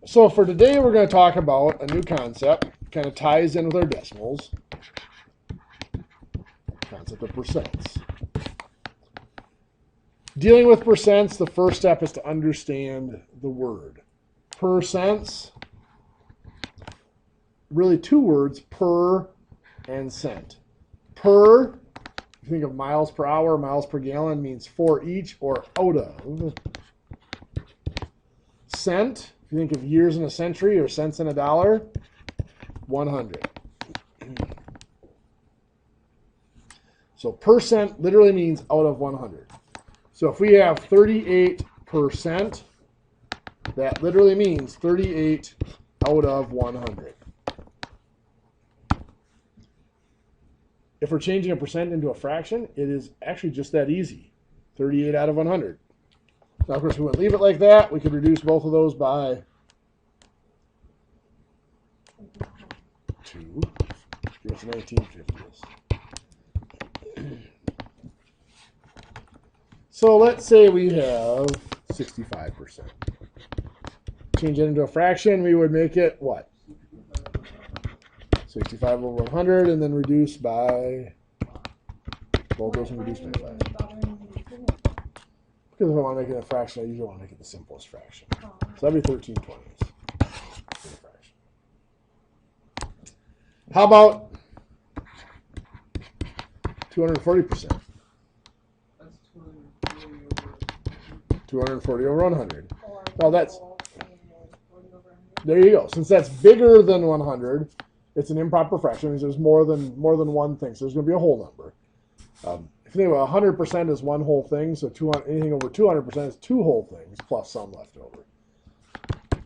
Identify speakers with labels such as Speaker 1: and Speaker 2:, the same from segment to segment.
Speaker 1: So for today, we're going to talk about a new concept, kind of ties in with our decimals, concept of percents. Dealing with percents, the first step is to understand the word. Percents, really two words, per and cent. Per, if you think of miles per hour, miles per gallon, means for each or out of. Cent, if you think of years in a century or cents in a dollar, 100. So percent literally means out of 100. So if we have 38%, that literally means 38 out of 100. If we're changing a percent into a fraction, it is actually just that easy. 38 out of 100. Now, of course, we wouldn't leave it like that. We could reduce both of those by 2. Give us 1950ths. So let's say we have 65%. Change it into a fraction, we would make it what? 65 over 100, and then reduce by, both those can reduce by 5. Because if I want to make it a fraction, I usually want to make it the simplest fraction. So that'd be 13/20ths. How about 240%? 240 over 100. Well, that's, there you go. Since that's bigger than 100, it's an improper fraction. It means there's more than one thing. So there's going to be a whole number. If you think about 100% is one whole thing, so anything over 200% is two whole things plus some left over.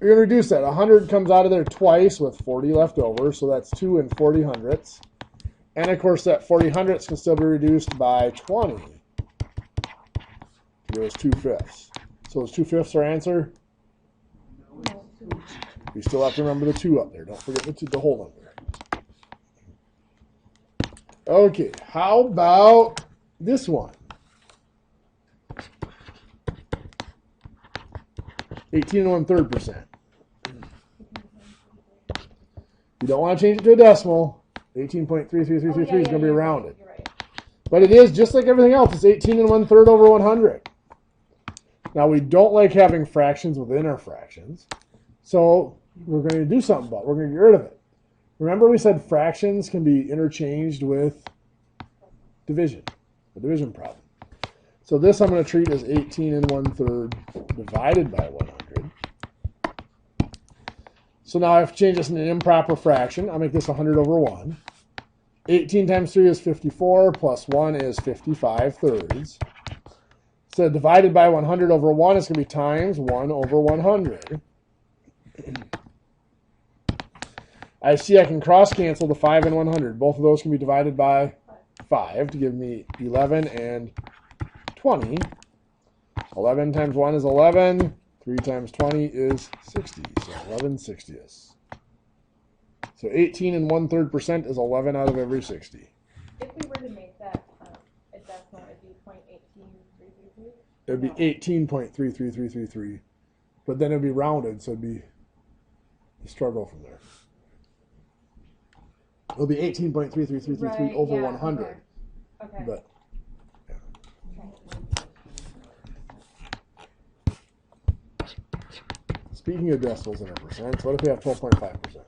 Speaker 1: You're going to reduce that. 100 comes out of there twice with 40 left over, so that's 2 and 40 hundredths. And of course, that 40 hundredths can still be reduced by 20. Give us 2/5. So is 2/5 our answer? We still have to remember the 2 up there. Don't forget the whole number. Okay, how about this one? 18 1/3%. You don't want to change it to a decimal. 18.333333 is going to be rounded. Right. But it is, just like everything else, it's 18 1/3 over 100. Now, we don't like having fractions within our fractions, so we're going to do something about it. We're going to get rid of it. Remember we said fractions can be interchanged with division, a division problem. So this I'm going to treat as 18 1/3 divided by 100. So now I have to change this in an improper fraction. I'll make this 100 over 1. 18 times 3 is 54, plus 1 is 55/3. So divided by 100 over 1 is going to be times 1 over 100. I see I can cross cancel the 5 and 100. Both of those can be divided by 5 to give me 11 and 20. 11 times 1 is 11. 3 times 20 is 60. So 11/60ths. So 18 1/3% is 11 out of every 60.
Speaker 2: If we were to make that a decimal, it'd be 0.18333?
Speaker 1: It would be 18.33333. But then it would be rounded, so it would be the struggle from there. It will be 18.33333 over 100.
Speaker 2: Okay.
Speaker 1: But, yeah. Speaking of decimals and percents, what if we have 12.5%?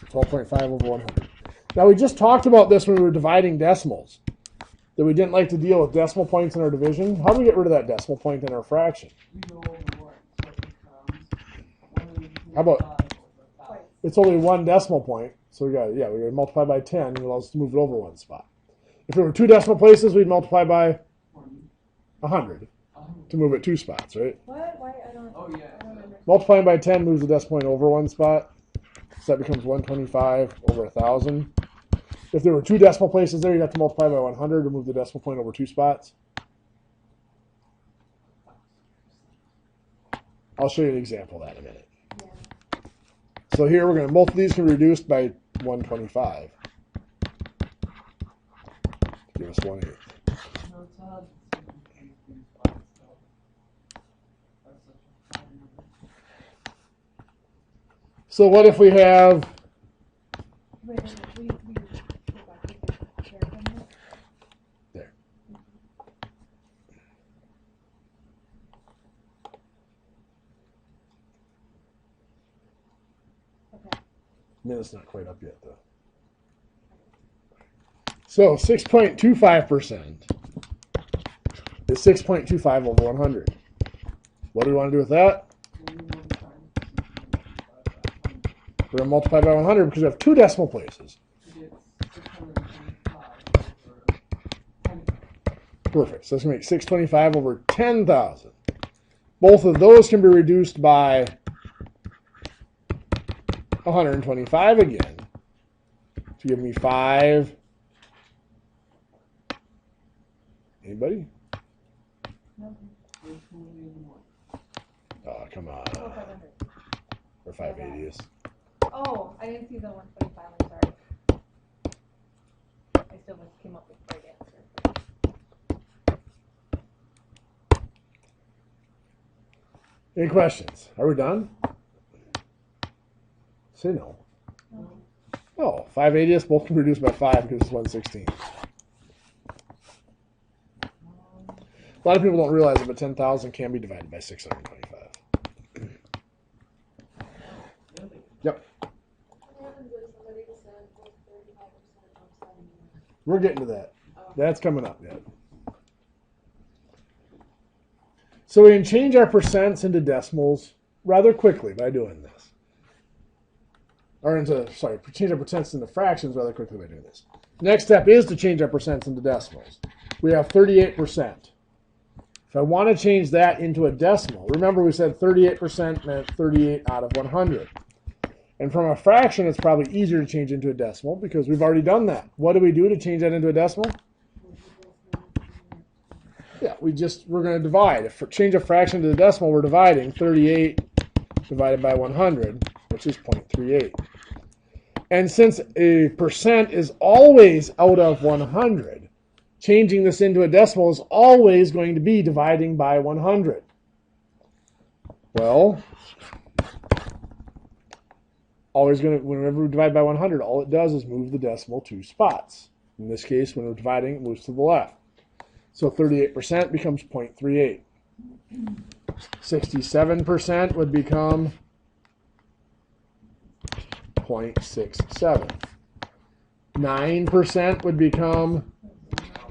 Speaker 1: 12.5 over 100. Now, we just talked about this when we were dividing decimals, that we didn't like to deal with decimal points in our division. How do we get rid of that decimal point in our fraction? How about, it's only one decimal point, so we got multiply by 10, and it allows us to move it over one spot. If there were 2 decimal places, we'd multiply by 100 to move it 2 spots, right?
Speaker 2: What? Why? I don't understand.
Speaker 1: Multiplying by 10 moves the decimal point over one spot, so that becomes 125 over 1,000. If there were 2 decimal places there, you'd have to multiply by 100 to move the decimal point over 2 spots. I'll show you an example of that in a minute. Yeah. So here we're going to, both of these can be reduced by 125. Give us 1/8. So what if we have
Speaker 2: Wait, we go back to the share from this.
Speaker 1: there?
Speaker 2: Okay.
Speaker 1: I mean, it's not quite up yet, though. So 6.25% is 6.25 over 100. What do we want to do with that? We're going to multiply by 100 because we have two decimal places. Perfect. So that's going to make 625 over 10,000. Both of those can be reduced by 125 again to give me 5. Anybody?
Speaker 2: No.
Speaker 1: Oh, come on.
Speaker 2: Oh, 500.
Speaker 1: Or 580s.
Speaker 2: Oh, I didn't see the 125. I'm sorry. I still just came up with the right answer.
Speaker 1: Any questions? Are we done? Say no.
Speaker 2: No.
Speaker 1: Oh, 580s both can reduce by 5 because it's 116. A lot of people don't realize it, but 10,000 can be divided by 625. Yep. We're getting to that. That's coming up yet. So we can change our percents into decimals rather quickly by doing this. Change our percents into fractions rather quickly by doing this. Next step is to change our percents into decimals. We have 38%. If I want to change that into a decimal, remember we said 38% meant 38 out of 100. And from a fraction, it's probably easier to change into a decimal because we've already done that. What do we do to change that into a decimal? Yeah, we're going to divide. If we change a fraction to the decimal, we're dividing 38 divided by 100, which is 0.38. And since a percent is always out of 100, changing this into a decimal is always going to be dividing by 100. Well, whenever we divide by 100, all it does is move the decimal 2 spots. In this case, when we're dividing, it moves to the left. So 38% becomes 0.38. 67% would become 0.67. 9% would become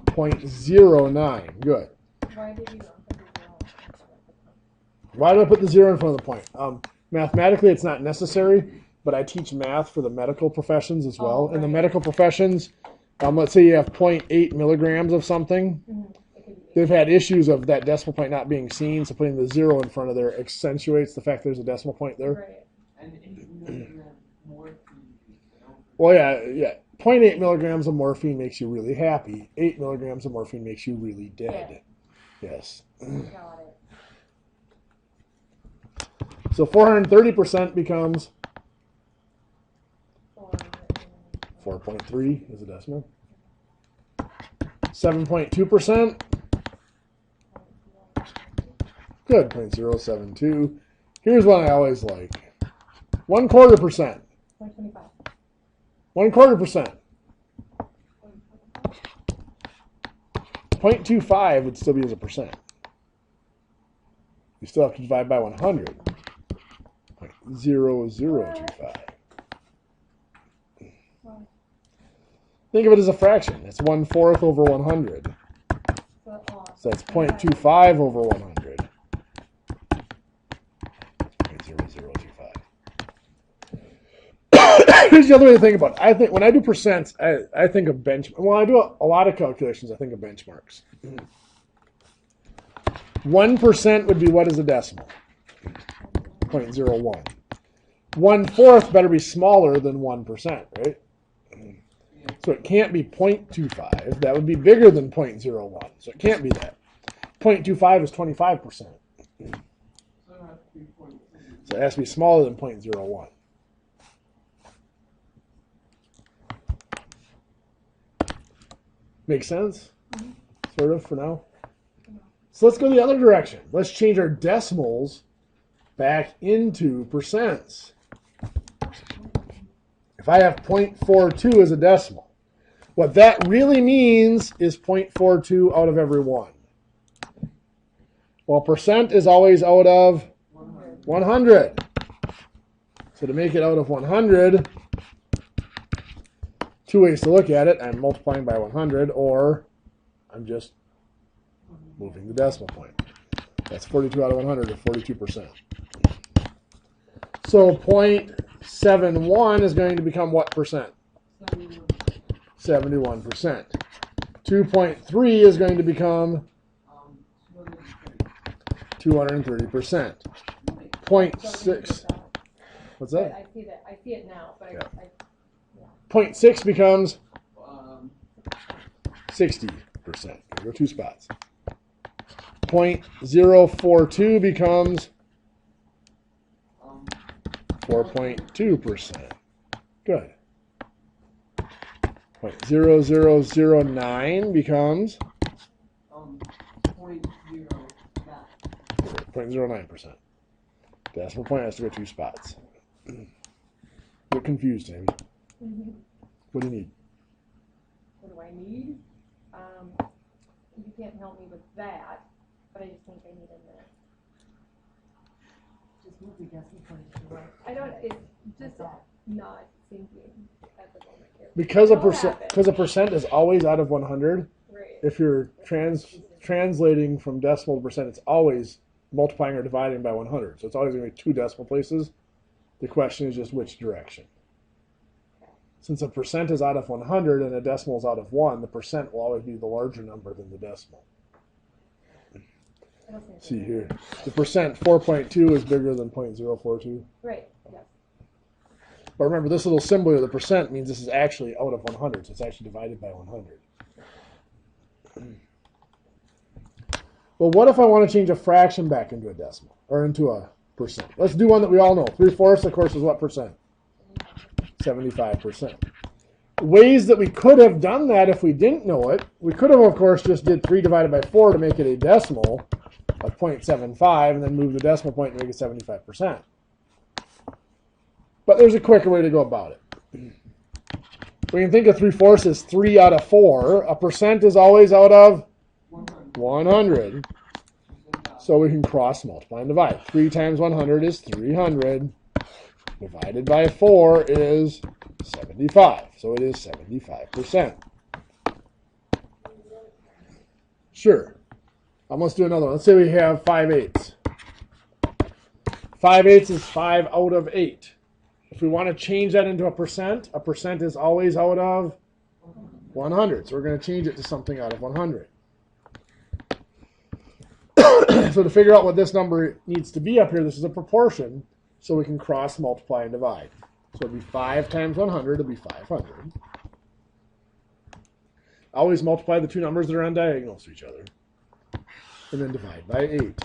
Speaker 1: 0.09. Good.
Speaker 2: Why did you put the 0?
Speaker 1: Why do I put the 0 in front of the point? Mathematically, it's not necessary, but I teach math for the medical professions as well.
Speaker 2: Oh,
Speaker 1: In the
Speaker 2: right.
Speaker 1: medical professions, let's say you have 0.8 milligrams of something. They've had issues of that decimal point not being seen, so putting the 0 in front of there accentuates the fact there's a decimal point there.
Speaker 2: Right.
Speaker 1: Well, yeah. 0.8 milligrams of morphine makes you really happy. 8 milligrams of morphine makes you really dead. Yes.
Speaker 2: Got it.
Speaker 1: So 430% becomes 4.3 is a decimal. 7.2%. Good, 0.072. Here's one I always like. 1/4%.
Speaker 2: 125.
Speaker 1: 1/4%. 0.25 would still be as a percent. You still have to divide by 100. 0.0025. Think of it as a fraction. It's 1/4 over 100. So that's 0.25 over 100. 0.0025. Here's the other way to think about it. I think when I do percents, I think of benchmarks. When I do a lot of calculations, I think of benchmarks. 1% would be what is a decimal? 0.01. 1/4 better be smaller than 1%, right? So it can't be 0.25. That would be bigger than 0.01. So it can't be that. 0.25 is 25%. So it has to be smaller than 0.01. Make sense? Sort of for now? So let's go the other direction. Let's change our decimals back into percents. if I have 0.42 as a decimal, what that really means is 0.42 out of every one. Well, percent is always out of 100. So to make it out of 100, two ways to look at it. I'm multiplying by 100, or I'm just moving the decimal point. That's 42 out of 100, or 42%. So 0.71 is going to become what percent? 71%. 2.3 is going to become 230%. 0.6. What's that?
Speaker 2: I see that. I see it now, but
Speaker 1: Yeah.
Speaker 2: yeah.
Speaker 1: 0.6 becomes 60%. Go 2 spots. 0.042 becomes 4.2%. Good. 0.0009 becomes 0.09%. Decimal point has to go 2 spots. Get confused, Amy.
Speaker 2: Mm-hmm.
Speaker 1: What do you need?
Speaker 2: What do I need? You can't help me with that, but I just think I need a minute.
Speaker 3: Just move the decimal point to the right.
Speaker 2: I don't. It's just not thinking at the moment here.
Speaker 1: Because
Speaker 2: It'll happen.
Speaker 1: a percent is always out of 100.
Speaker 2: Right.
Speaker 1: If you're translating from decimal to percent, it's always multiplying or dividing by 100. So it's always going to be 2 decimal places. The question is just which direction. Since a percent is out of 100 and a decimal is out of 1, the percent will always be the larger number than the decimal. See here. The percent 4.2 is bigger than 0.042.
Speaker 2: Right. Yes.
Speaker 1: But remember, this little symbol here, the percent, means this is actually out of 100. So it's actually divided by 100. Well, what if I want to change a fraction back into a decimal or into a percent? Let's do one that we all know. 3/4, of course, is what percent? 75%. Ways that we could have done that if we didn't know it, we could have, of course, just did 3 divided by 4 to make it a decimal of 0.75 and then move the decimal point to make it 75%. But there's a quicker way to go about it. We can think of 3/4 as 3 out of 4. A percent is always out of 100. So we can cross multiply and divide. 3 times 100 is 300. Divided by 4 is 75. So it is 75%. Sure. Let's do another one. Let's say we have 5/8. 5/8 is 5 out of 8. If we want to change that into a percent is always out of 100. So we're going to change it to something out of 100. So to figure out what this number needs to be up here, this is a proportion, so we can cross multiply and divide. So it'll be 5 times 100, it'll be 500. Always multiply the two numbers that are on diagonals to each other. And then divide by 8.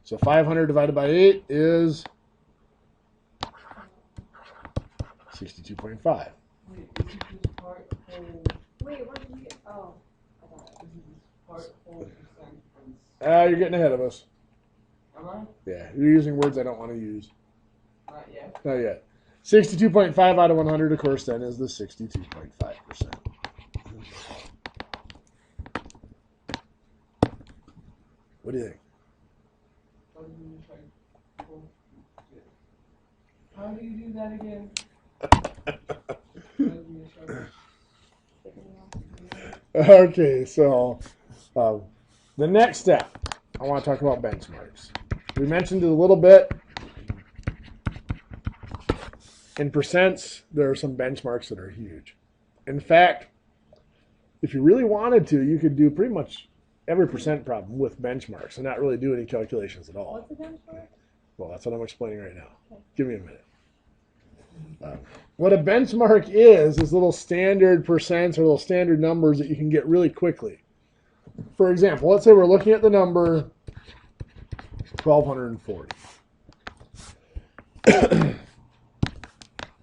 Speaker 1: So 500 divided by 8 is 62.5.
Speaker 3: Wait, is it just part whole?
Speaker 2: Wait, what did you get? Oh.
Speaker 3: This is part whole percent from.
Speaker 1: You're getting ahead of us.
Speaker 3: Am I?
Speaker 1: Yeah, you're using words I don't want to use.
Speaker 3: Not yet.
Speaker 1: Not yet. 62.5 out of 100, of course, then is the 62.5%. What do you think?
Speaker 3: How do you do that again?
Speaker 1: Okay, so the next step, I want to talk about benchmarks. We mentioned it a little bit. In percents, there are some benchmarks that are huge. In fact, if you really wanted to, you could do pretty much every percent problem with benchmarks and not really do any calculations at all.
Speaker 2: What's the benchmark?
Speaker 1: Well, that's what I'm explaining right now.
Speaker 2: Okay.
Speaker 1: Give me a minute. What a benchmark is little standard percents or little standard numbers that you can get really quickly. For example, let's say we're looking at the number 1240.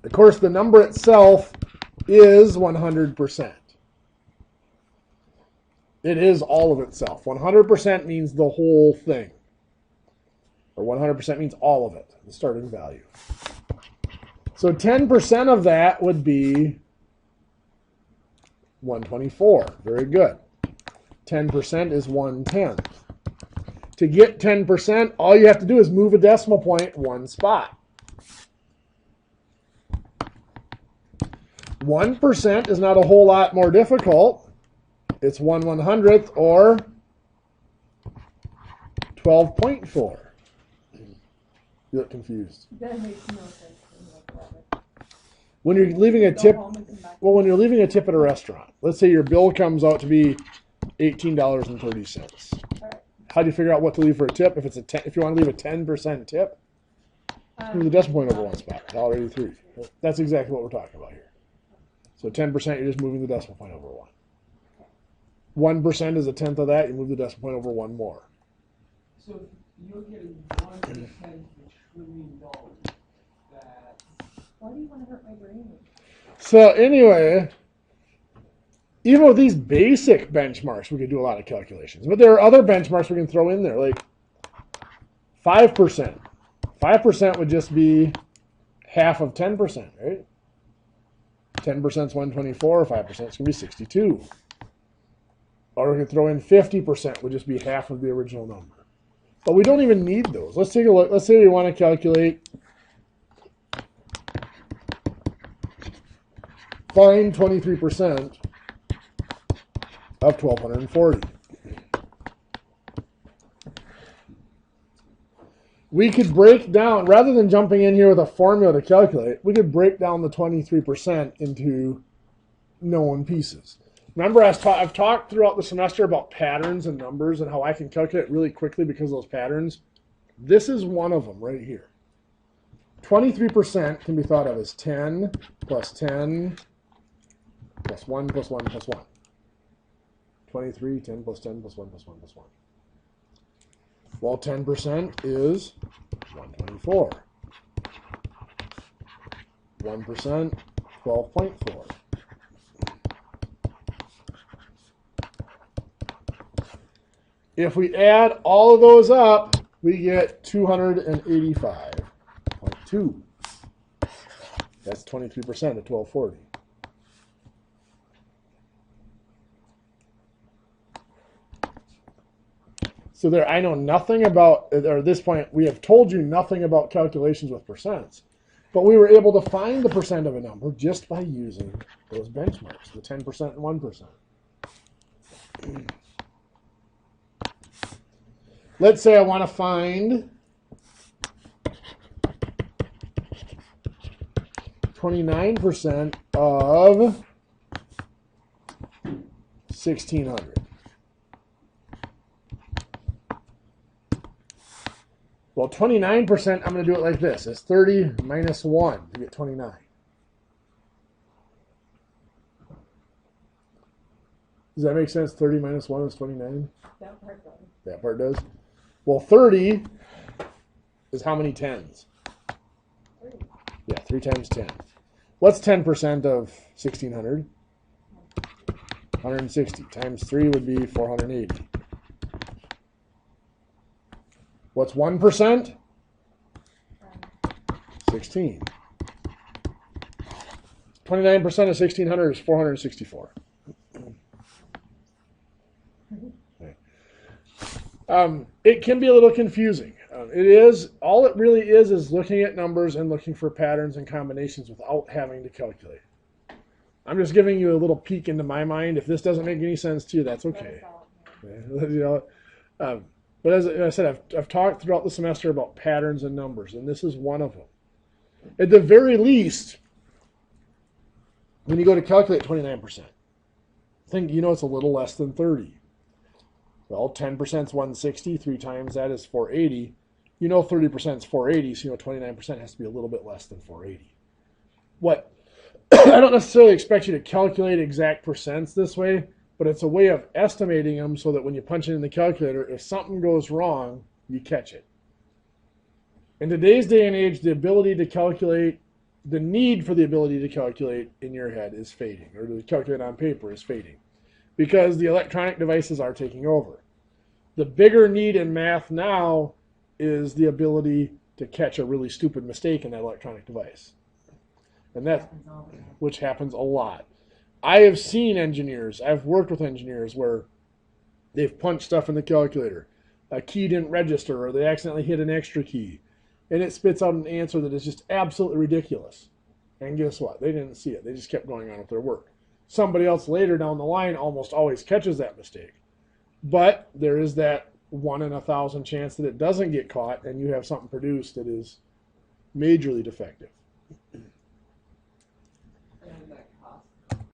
Speaker 1: Of course, the number itself is 100%. It is all of itself. 100% means the whole thing. Or 100% means all of it, the starting value. So 10% of that would be 124. Very good. 10% is 1/10. To get 10%, all you have to do is move a decimal point one spot. 1% is not a whole lot more difficult. It's 1/100th or 12.4. You look confused.
Speaker 2: That makes no sense to me whatsoever.
Speaker 1: When you're leaving a
Speaker 2: Go
Speaker 1: tip,
Speaker 2: home and come back.
Speaker 1: well, when you're leaving a tip at a restaurant, let's say your bill comes out to be $18.30.
Speaker 2: Alright.
Speaker 1: How do you figure out what to leave for a tip? If you want to leave a 10% tip, move the decimal point over one spot. $1.83. That's exactly what we're talking about here. So 10%, you're just moving the decimal point over one. 1% is a tenth of that. You move the decimal point over one more.
Speaker 3: So if you're getting 1/10 of $1 trillion, that
Speaker 2: Why do you want to hurt my brain?
Speaker 1: So anyway, even with these basic benchmarks, we could do a lot of calculations. But there are other benchmarks we can throw in there, like 5%. 5% would just be half of 10%, right? 10% is 124, 5% is going to be 62. Or we can throw in 50%, would just be half of the original number. But we don't even need those. Let's take a look. Let's say we want to calculate, find 23% of 1,240. We could break down, rather than jumping in here with a formula to calculate, we could break down the 23% into known pieces. Remember, I've talked throughout the semester about patterns and numbers and how I can calculate really quickly because of those patterns. This is one of them right here. 23% can be thought of as 10 plus 10 plus 1 plus 1 plus 1. 23, 10 plus 10 plus 1 plus 1 plus 1. Well, 10% is 124. 1%, 12.4. If we add all of those up, we get 285.2. That's 23% of 1240. So there, I know nothing about, or at this point, we have told you nothing about calculations with percents. But we were able to find the percent of a number just by using those benchmarks, the 10% and 1%. Let's say I want to find 29% of 1,600. Well, 29%, I'm going to do it like this. It's 30 minus 1 to get 29. Does that make sense? 30 minus 1 is 29?
Speaker 2: That part does.
Speaker 1: That part does. Well, 30 is how many tens?
Speaker 2: 30.
Speaker 1: Yeah, 3 times 10. What's 10% of 1,600? 160. Times 3 would be 480. What's 1%? 16. 29% of 1,600 is 464. It can be a little confusing. It is, all it really is looking at numbers and looking for patterns and combinations without having to calculate. I'm just giving you a little peek into my mind. If this doesn't make any sense to you, that's okay. You know, but as I said, I've talked throughout the semester about patterns and numbers, and this is one of them. At the very least, when you go to calculate 29%, think, you know, it's a little less than 30. Well, 10% is 160. 3 times that is 480. You know 30% is 480, so you know 29% has to be a little bit less than 480. What I don't necessarily expect you to calculate exact percents this way, but it's a way of estimating them so that when you punch it in the calculator, if something goes wrong, you catch it. In today's day and age, the ability to calculate, the need for the ability to calculate in your head is fading, or to calculate on paper is fading, because the electronic devices are taking over. The bigger need in math now is the ability to catch a really stupid mistake in that electronic device. And that's,
Speaker 4: Happens all the time.
Speaker 1: which happens a lot. I have seen engineers, I've worked with engineers where they've punched stuff in the calculator. A key didn't register, or they accidentally hit an extra key. And it spits out an answer that is just absolutely ridiculous. And guess what? They didn't see it. They just kept going on with their work. Somebody else later down the line almost always catches that mistake. But there is that 1 in 1,000 chance that it doesn't get caught and you have something produced that is majorly defective.